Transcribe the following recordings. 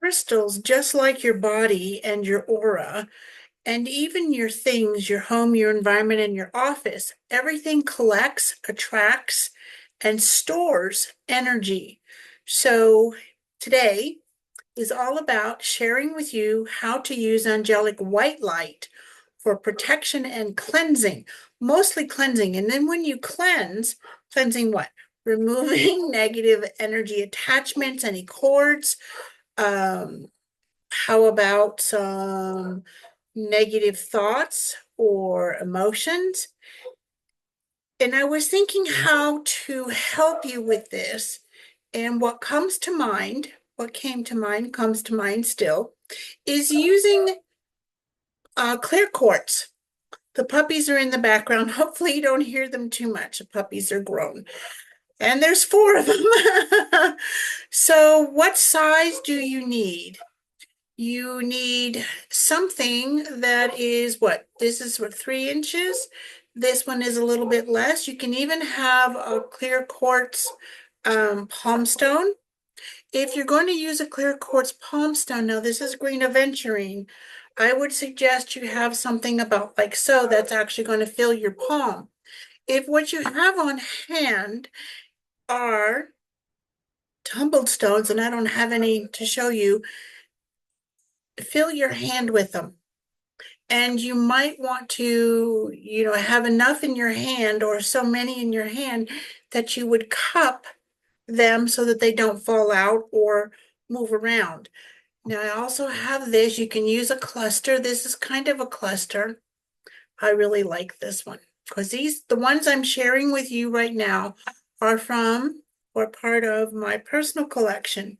Crystals, just like your body and your aura, and even your things, your home, your environment, and your office, everything collects, attracts, and stores energy. So today is all about sharing with you how to use angelic white light for protection and cleansing, mostly cleansing. And then when you cleanse, cleansing what? Removing negative energy attachments, any cords, um, how about some negative thoughts or emotions? And I was thinking how to help you with this. And what comes to mind, what came to mind, comes to mind still, is using clear quartz. The puppies are in the background. Hopefully, you don't hear them too much. The puppies are grown. And there's four of them. So, what size do you need? You need something that is what? This is what, 3 inches? This one is a little bit less. You can even have a clear quartz palm stone. If you're going to use a clear quartz palm stone, now this is green aventurine, I would suggest you have something about like so that's actually going to fill your palm. If what you have on hand are tumbled stones, and I don't have any to show you, fill your hand with them. And you might want to, have enough in your hand or so many in your hand that you would cup them so that they don't fall out or move around. Now, I also have this. You can use a cluster. This is kind of a cluster. I really like this one because the ones I'm sharing with you right now are from or part of my personal collection.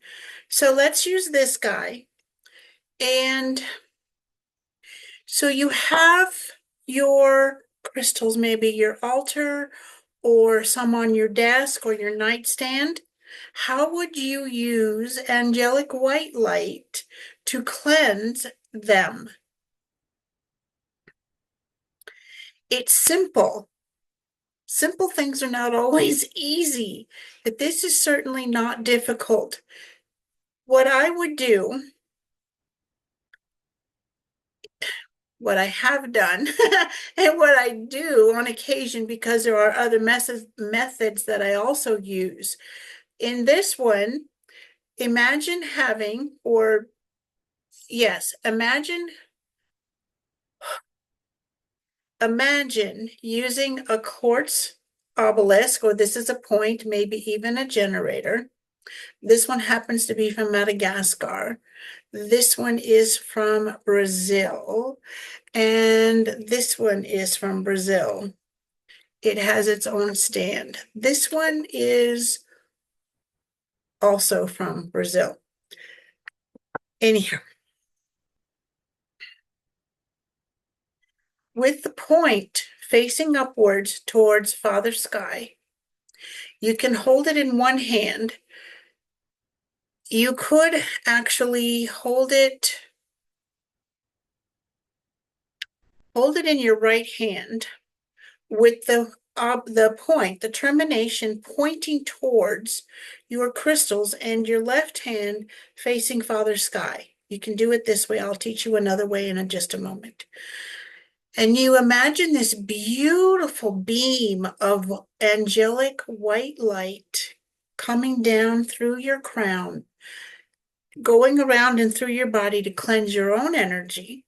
So let's use this guy. And so you have your crystals, maybe your altar or some on your desk or your nightstand. How would you use angelic white light to cleanse them? It's simple. Simple things are not always easy, but this is certainly not difficult. What I would do, what I have done, and what I do on occasion, because there are other methods that I also use. In this one, imagine having, or yes, imagine using a quartz obelisk, or this is a point, maybe even a generator. This one happens to be from Madagascar. This one is from Brazil. And this one is from Brazil. It has its own stand. This one is also from Brazil. Anyhow, with the point facing upwards towards Father Sky, you can hold it in one hand. You could actually hold it in your right hand with the point, the termination pointing towards your crystals and your left hand facing Father Sky. You can do it this way. I'll teach you another way in just a moment. And you imagine this beautiful beam of angelic white light coming down through your crown, going around and through your body to cleanse your own energy,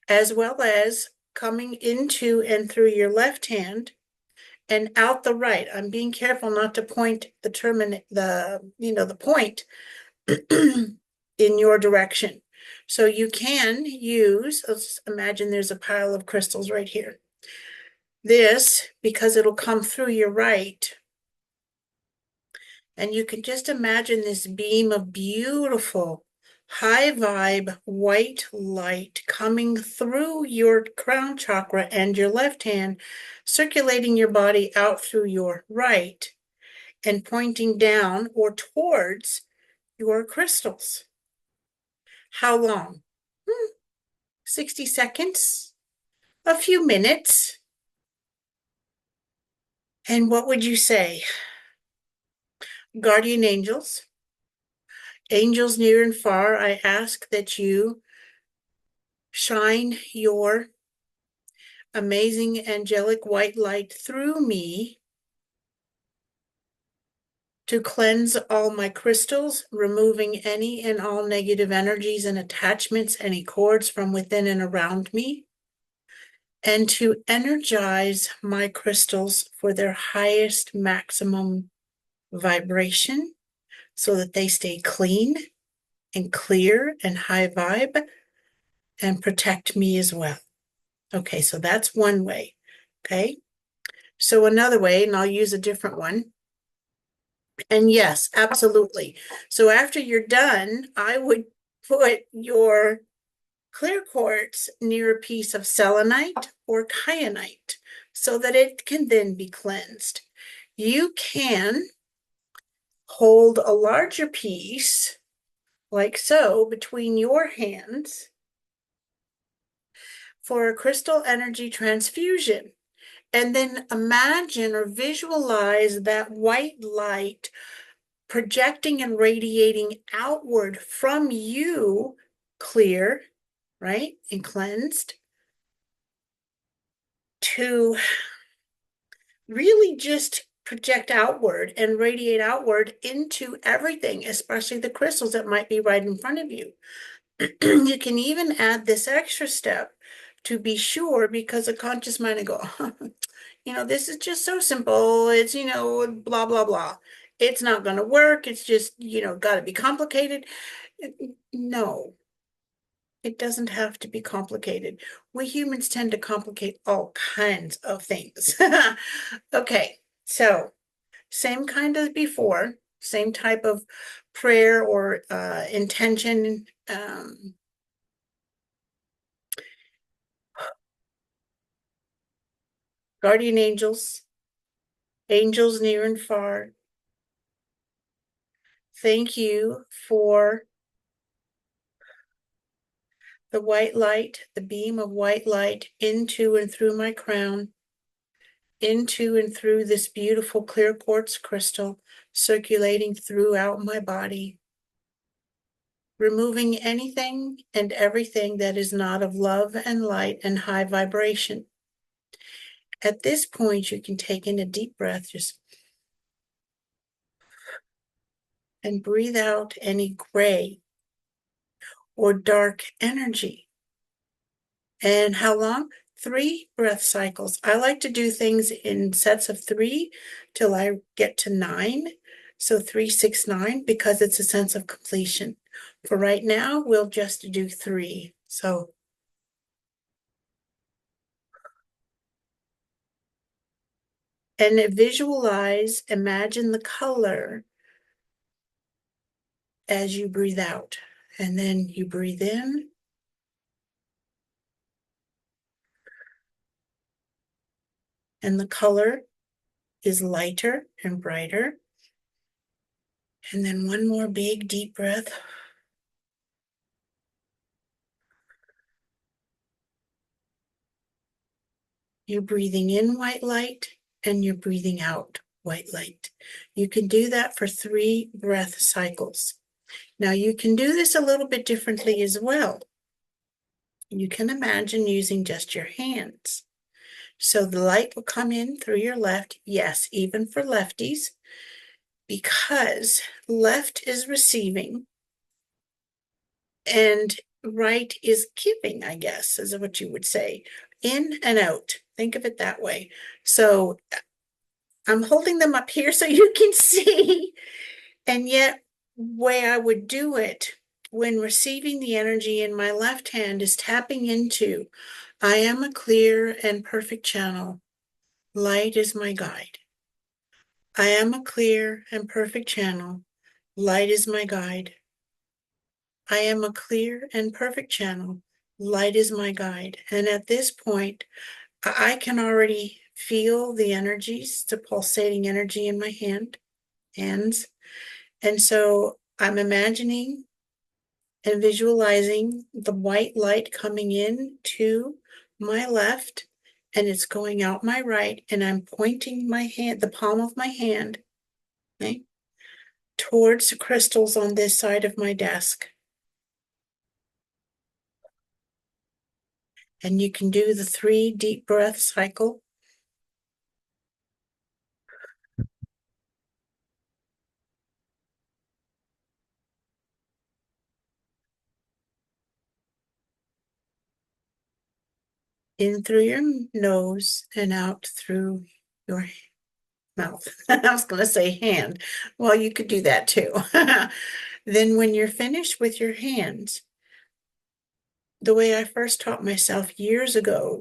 as well as coming into and through your left hand and out the right. I'm being careful not to point the point in your direction. So you can use, let's imagine there's a pile of crystals right here. This, because it'll come through your right, and you can just imagine this beam of beautiful, high vibe white light coming through your crown chakra and your left hand, circulating your body out through your right and pointing down or towards your crystals. How long? 60 seconds, a few minutes. And what would you say? Guardian angels, Angels near and far, I ask that you shine your amazing angelic white light through me to cleanse all my crystals, removing any and all negative energies and attachments, any cords from within and around me, and to energize my crystals for their highest maximum vibration so that they stay clean and clear and high vibe and protect me as well. Okay, so that's one way. Okay, so another way, and I'll use a different one. And yes, absolutely. So after you're done, I would put your clear quartz near a piece of selenite or kyanite so that it can then be cleansed. You can hold a larger piece, like so, between your hands for a crystal energy transfusion. And then imagine or visualize that white light projecting and radiating outward from you, clear, right, and cleansed, to really just project outward and radiate outward into everything, especially the crystals that might be right in front of you. You can even add this extra step to be sure, because the conscious mind will go, this is just so simple. It's, blah, blah, blah. It's not going to work. It's just, got to be complicated. No, it doesn't have to be complicated. We humans tend to complicate all kinds of things. Okay, so same kind as before, same type of prayer or intention. Guardian angels, angels near and far, thank you for the white light, the beam of white light into and through my crown, into and through this beautiful clear quartz crystal, circulating throughout my body, removing anything and everything that is not of love and light and high vibration. At this point, you can take in a deep breath, just and breathe out any gray or dark energy. And how long? 3 breath cycles. I like to do things in sets of 3 till I get to 9. So 3, 6, 9, because it's a sense of completion. For right now, we'll just do 3. So and visualize, imagine the color as you breathe out. And then you breathe in. And the color is lighter and brighter. And then one more big deep breath. You're breathing in white light and you're breathing out white light. You can do that for 3 breath cycles. Now you can do this a little bit differently as well. You can imagine using just your hands. So the light will come in through your left, yes, even for lefties, because left is receiving and right is giving, I guess, is what you would say. In and out. Think of it that way. So I'm holding them up here so you can see. And yet, way I would do it when receiving the energy in my left hand is tapping into, I am a clear and perfect channel. Light is my guide. I am a clear and perfect channel. Light is my guide. I am a clear and perfect channel. Light is my guide. And at this point, I can already feel the energies, the pulsating energy in my hands. And so I'm imagining and visualizing the white light coming in to my left, and it's going out my right, and I'm pointing my hand, the palm of my hand, okay, towards the crystals on this side of my desk. And you can do the 3 deep breath cycle. In through your nose and out through your mouth. I was going to say hand. Well, you could do that too. Then when you're finished with your hands, the way I first taught myself years ago,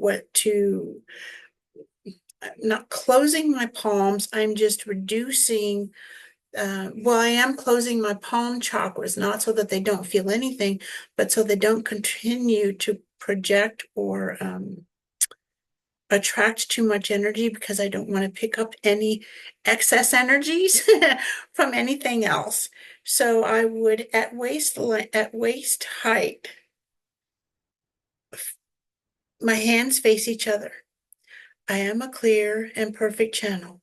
not closing my palms, I'm just reducing. Well, I am closing my palm chakras, not so that they don't feel anything, but so they don't continue to project or attract too much energy, because I don't want to pick up any excess energies from anything else. So I would at waist height, my hands face each other. I am a clear and perfect channel.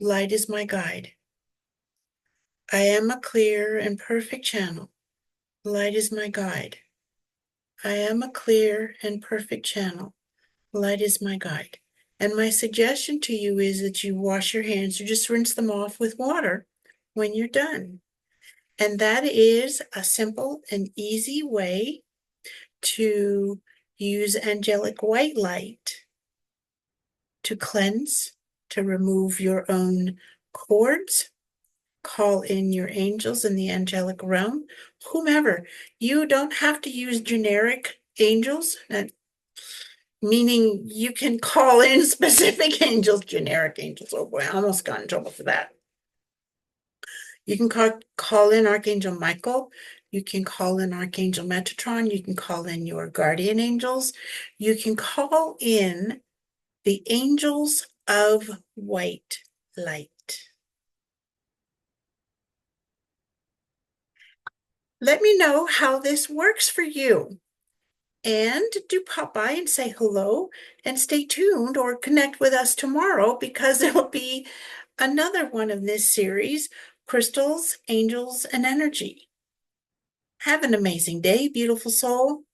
Light is my guide. I am a clear and perfect channel. Light is my guide. I am a clear and perfect channel. Light is my guide. And my suggestion to you is that you wash your hands or just rinse them off with water when you're done. And that is a simple and easy way to use angelic white light to cleanse, to remove your own cords, call in your angels in the angelic realm, whomever. You don't have to use generic angels, meaning you can call in specific angels, generic angels. Oh boy, I almost got in trouble for that. You can call in Archangel Michael. You can call in Archangel Metatron. You can call in your guardian angels. You can call in the angels of white light. Let me know how this works for you. And do pop by and say hello and stay tuned or connect with us tomorrow, because there will be another one of this series, Crystals, Angels, and Energy. Have an amazing day, beautiful soul.